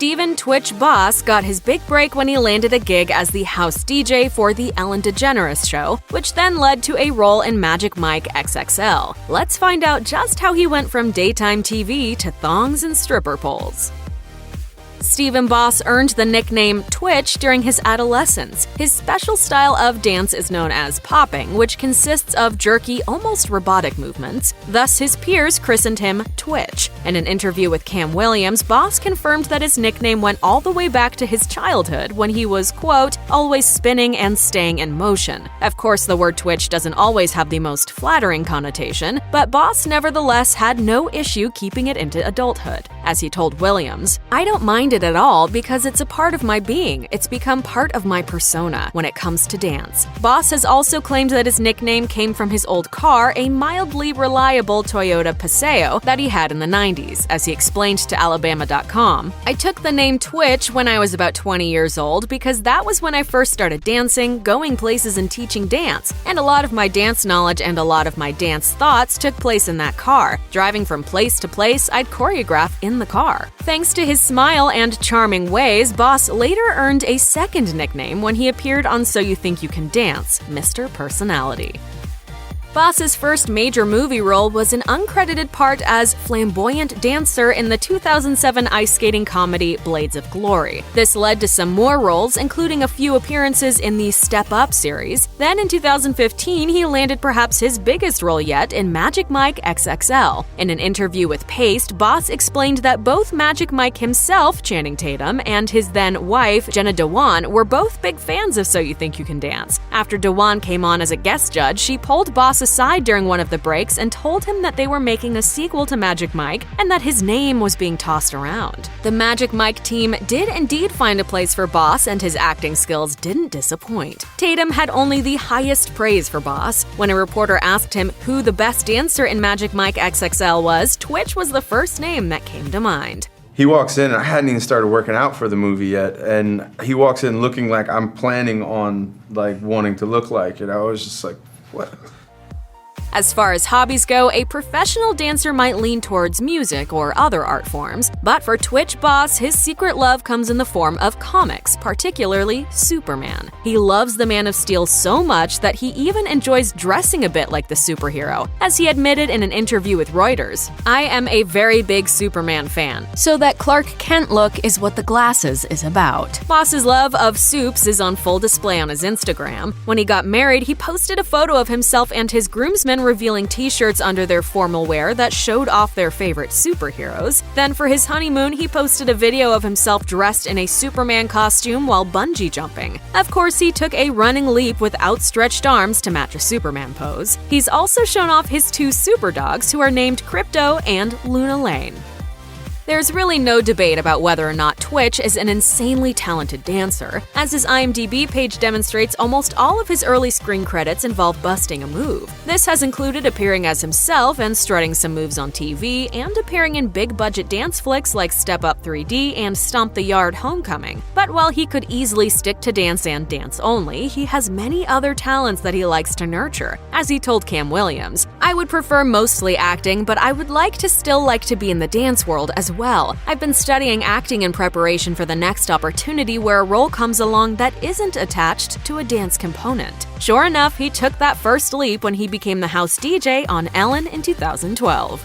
Stephen "Twitch" Boss got his big break when he landed a gig as the house DJ for The Ellen DeGeneres Show, which then led to a role in Magic Mike XXL. Let's find out just how he went from daytime TV to thongs and stripper poles. Stephen Boss earned the nickname Twitch during his adolescence. His special style of dance is known as popping, which consists of jerky, almost robotic movements. Thus, his peers christened him Twitch. In an interview with Cam Williams, Boss confirmed that his nickname went all the way back to his childhood when he was, quote, always spinning and staying in motion. Of course, the word Twitch doesn't always have the most flattering connotation, but Boss nevertheless had no issue keeping it into adulthood. As he told Williams, "I don't mind it at all because it's a part of my being. It's become part of my persona when it comes to dance." Boss has also claimed that his nickname came from his old car, a mildly reliable Toyota Paseo that he had in the 90s. As he explained to Alabama.com, "I took the name Twitch when I was about 20 years old because that was when I first started dancing, going places and teaching dance. And a lot of my dance knowledge and a lot of my dance thoughts took place in that car. Driving from place to place, I'd choreograph in the car." Thanks to his smile and charming ways, Boss later earned a second nickname when he appeared on So You Think You Can Dance, Mr. Personality. Boss's first major movie role was an uncredited part as flamboyant dancer in the 2007 ice skating comedy Blades of Glory. This led to some more roles, including a few appearances in the Step Up series. Then in 2015, he landed perhaps his biggest role yet in Magic Mike XXL. In an interview with Paste, Boss explained that both Magic Mike himself, Channing Tatum, and his then wife, Jenna Dewan, were both big fans of So You Think You Can Dance. After Dewan came on as a guest judge, she pulled Boss aside during one of the breaks and told him that they were making a sequel to Magic Mike and that his name was being tossed around. The Magic Mike team did indeed find a place for Boss, and his acting skills didn't disappoint. Tatum had only the highest praise for Boss. When a reporter asked him who the best dancer in Magic Mike XXL was, Twitch was the first name that came to mind. He walks in, and I hadn't even started working out for the movie yet, and he walks in looking like I'm planning on wanting to look like it. I was just like, what? As far as hobbies go, a professional dancer might lean towards music or other art forms, but for Twitch Boss, his secret love comes in the form of comics, particularly Superman. He loves the Man of Steel so much that he even enjoys dressing a bit like the superhero. As he admitted in an interview with Reuters, "I am a very big Superman fan, so that Clark Kent look is what the glasses is about." Boss's love of soups is on full display on his Instagram. When he got married, he posted a photo of himself and his groomsmen revealing t-shirts under their formal wear that showed off their favorite superheroes. Then for his honeymoon, he posted a video of himself dressed in a Superman costume while bungee jumping. Of course, he took a running leap with outstretched arms to match a Superman pose. He's also shown off his two super dogs, who are named Crypto and Luna Lane. There's really no debate about whether or not Twitch is an insanely talented dancer. As his IMDb page demonstrates, almost all of his early screen credits involve busting a move. This has included appearing as himself and strutting some moves on TV, and appearing in big-budget dance flicks like Step Up 3D and Stomp the Yard Homecoming. But while he could easily stick to dance and dance only, he has many other talents that he likes to nurture. As he told Cam Williams, "I would prefer mostly acting, but I would still like to be in the dance world as well. I've been studying acting in preparation for the next opportunity where a role comes along that isn't attached to a dance component." Sure enough, he took that first leap when he became the house DJ on Ellen in 2012.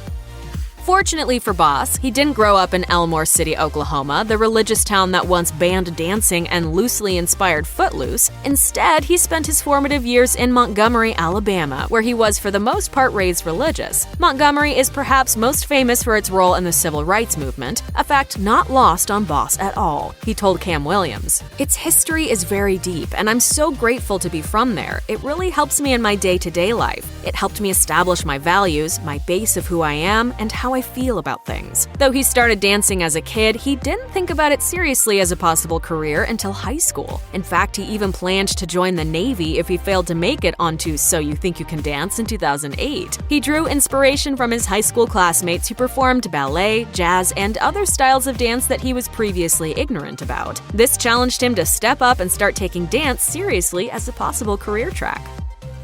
Fortunately for Boss, he didn't grow up in Elmore City, Oklahoma, the religious town that once banned dancing and loosely inspired Footloose. Instead, he spent his formative years in Montgomery, Alabama, where he was for the most part raised religious. Montgomery is perhaps most famous for its role in the civil rights movement, a fact not lost on Boss at all. He told Cam Williams, "Its history is very deep, and I'm so grateful to be from there. It really helps me in my day-to-day life. It helped me establish my values, my base of who I am, and how I feel about things." Though he started dancing as a kid, he didn't think about it seriously as a possible career until high school. In fact, he even planned to join the Navy if he failed to make it onto So You Think You Can Dance in 2008. He drew inspiration from his high school classmates who performed ballet, jazz, and other styles of dance that he was previously ignorant about. This challenged him to step up and start taking dance seriously as a possible career track.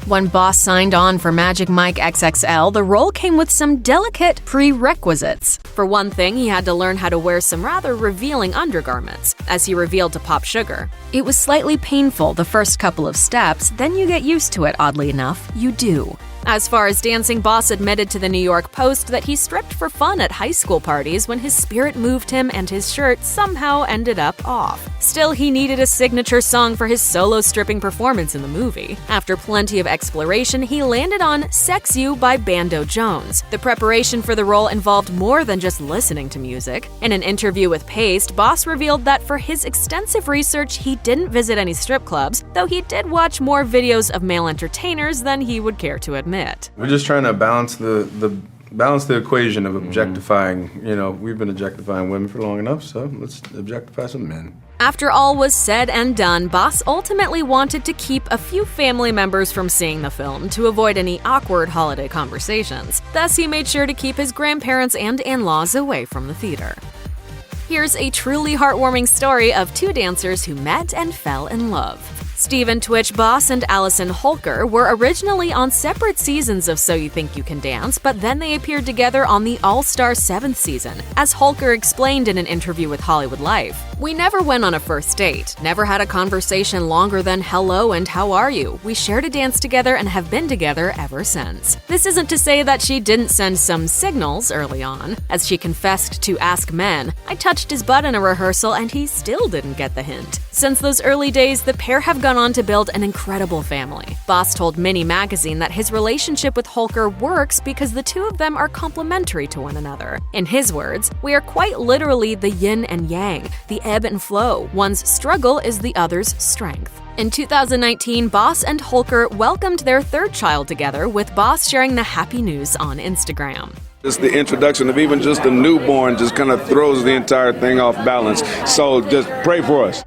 When Boss signed on for Magic Mike XXL, the role came with some delicate prerequisites. For one thing, he had to learn how to wear some rather revealing undergarments, as he revealed to Pop Sugar. It was slightly painful the first couple of steps, then you get used to it, oddly enough. You do. As far as dancing, Boss admitted to the New York Post that he stripped for fun at high school parties when his spirit moved him and his shirt somehow ended up off. Still, he needed a signature song for his solo stripping performance in the movie. After plenty of exploration, he landed on Sex You by Bando Jones. The preparation for the role involved more than just listening to music. In an interview with Paste, Boss revealed that for his extensive research, he didn't visit any strip clubs, though he did watch more videos of male entertainers than he would care to admit. We're just trying to balance the equation of objectifying. You know, we've been objectifying women for long enough, so let's objectify some men. After all was said and done, Boss ultimately wanted to keep a few family members from seeing the film to avoid any awkward holiday conversations. Thus, he made sure to keep his grandparents and in-laws away from the theater. Here's a truly heartwarming story of two dancers who met and fell in love. Steven Twitch Boss and Allison Holker were originally on separate seasons of So You Think You Can Dance, but then they appeared together on the All-Star 7th season. As Holker explained in an interview with Hollywood Life, "We never went on a first date, never had a conversation longer than hello and how are you. We shared a dance together and have been together ever since." This isn't to say that she didn't send some signals early on. As she confessed to Ask Men, "I touched his butt in a rehearsal and he still didn't get the hint." Since those early days, the pair have gone on to build an incredible family. Boss told Mini Magazine that his relationship with Holker works because the two of them are complementary to one another. In his words, "We are quite literally the yin and yang, the ebb and flow. One's struggle is the other's strength." In 2019, Boss and Holker welcomed their third child together, with Boss sharing the happy news on Instagram. Just the introduction of even just a newborn just kind of throws the entire thing off balance. So just pray for us.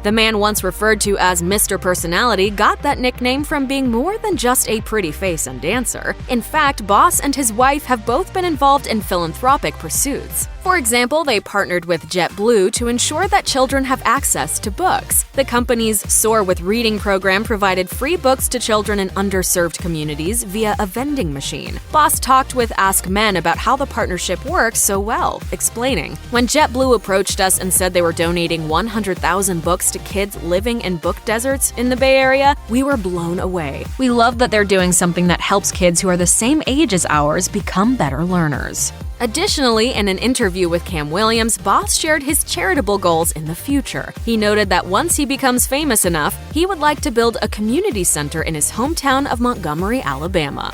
The man once referred to as Mr. Personality got that nickname from being more than just a pretty face and dancer. In fact, Boss and his wife have both been involved in philanthropic pursuits. For example, they partnered with JetBlue to ensure that children have access to books. The company's Soar with Reading program provided free books to children in underserved communities via a vending machine. Boss talked with Ask Men about how the partnership works so well, explaining, "When JetBlue approached us and said they were donating 100,000 books to kids living in book deserts in the Bay Area, we were blown away. We love that they're doing something that helps kids who are the same age as ours become better learners." Additionally, in an interview with Cam Williams, Boss shared his charitable goals in the future. He noted that once he becomes famous enough, he would like to build a community center in his hometown of Montgomery, Alabama.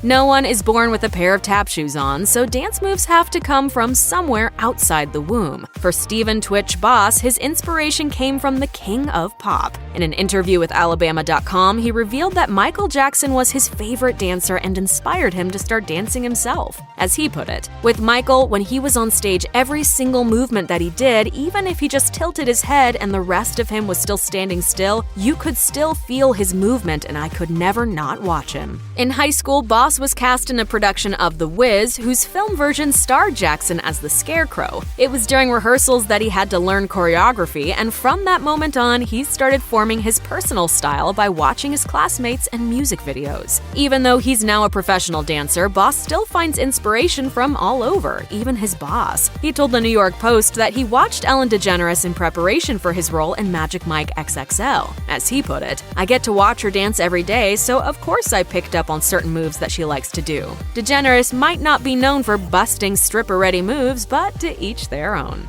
No one is born with a pair of tap shoes on, so dance moves have to come from somewhere outside the womb. For Steven Twitch Boss, his inspiration came from the king of pop. In an interview with Alabama.com, he revealed that Michael Jackson was his favorite dancer and inspired him to start dancing himself. As he put it, "With Michael, when he was on stage, every single movement that he did, even if he just tilted his head and the rest of him was still standing still, you could still feel his movement and I could never not watch him." In high school, Boss was cast in a production of The Wiz, whose film version starred Jackson as the Scarecrow. It was during rehearsals that he had to learn choreography, and from that moment on, he started forming his personal style by watching his classmates and music videos. Even though he's now a professional dancer, Boss still finds inspiration from all over, even his boss. He told the New York Post that he watched Ellen DeGeneres in preparation for his role in Magic Mike XXL. As he put it, "I get to watch her dance every day, so of course I picked up on certain moves that she likes to do." DeGeneres might not be known for busting stripper-ready moves, but to each their own.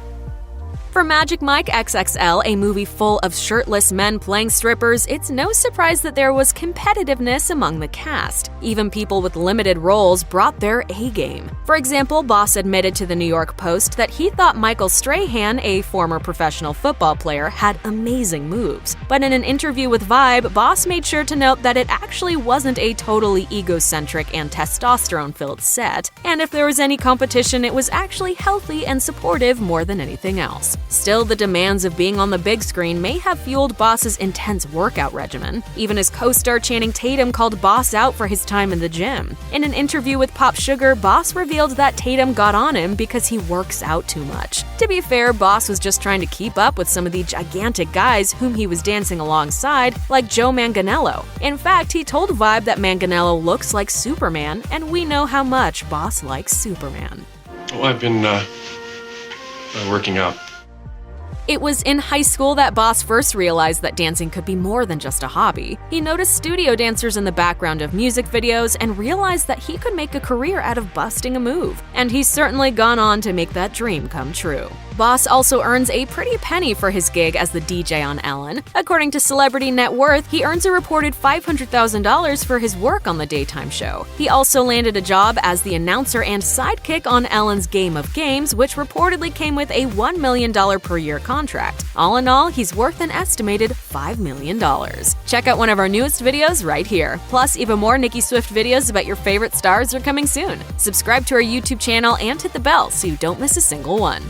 For Magic Mike XXL, a movie full of shirtless men playing strippers, it's no surprise that there was competitiveness among the cast. Even people with limited roles brought their A-game. For example, Boss admitted to the New York Post that he thought Michael Strahan, a former professional football player, had amazing moves. But in an interview with Vibe, Boss made sure to note that it actually wasn't a totally egocentric and testosterone-filled set, and if there was any competition, it was actually healthy and supportive more than anything else. Still, the demands of being on the big screen may have fueled Boss's intense workout regimen. Even his co-star Channing Tatum called Boss out for his time in the gym. In an interview with Pop Sugar, Boss revealed that Tatum got on him because he works out too much. To be fair, Boss was just trying to keep up with some of the gigantic guys whom he was dancing alongside, like Joe Manganiello. In fact, he told Vibe that Manganiello looks like Superman, and we know how much Boss likes Superman. Well, I've been working out. It was in high school that Boss first realized that dancing could be more than just a hobby. He noticed studio dancers in the background of music videos and realized that he could make a career out of busting a move. And he's certainly gone on to make that dream come true. Boss also earns a pretty penny for his gig as the DJ on Ellen. According to Celebrity Net Worth, he earns a reported $500,000 for his work on the daytime show. He also landed a job as the announcer and sidekick on Ellen's Game of Games, which reportedly came with a $1 million per year contract. All in all, he's worth an estimated $5 million. Check out one of our newest videos right here. Plus, even more Nicki Swift videos about your favorite stars are coming soon. Subscribe to our YouTube channel and hit the bell so you don't miss a single one.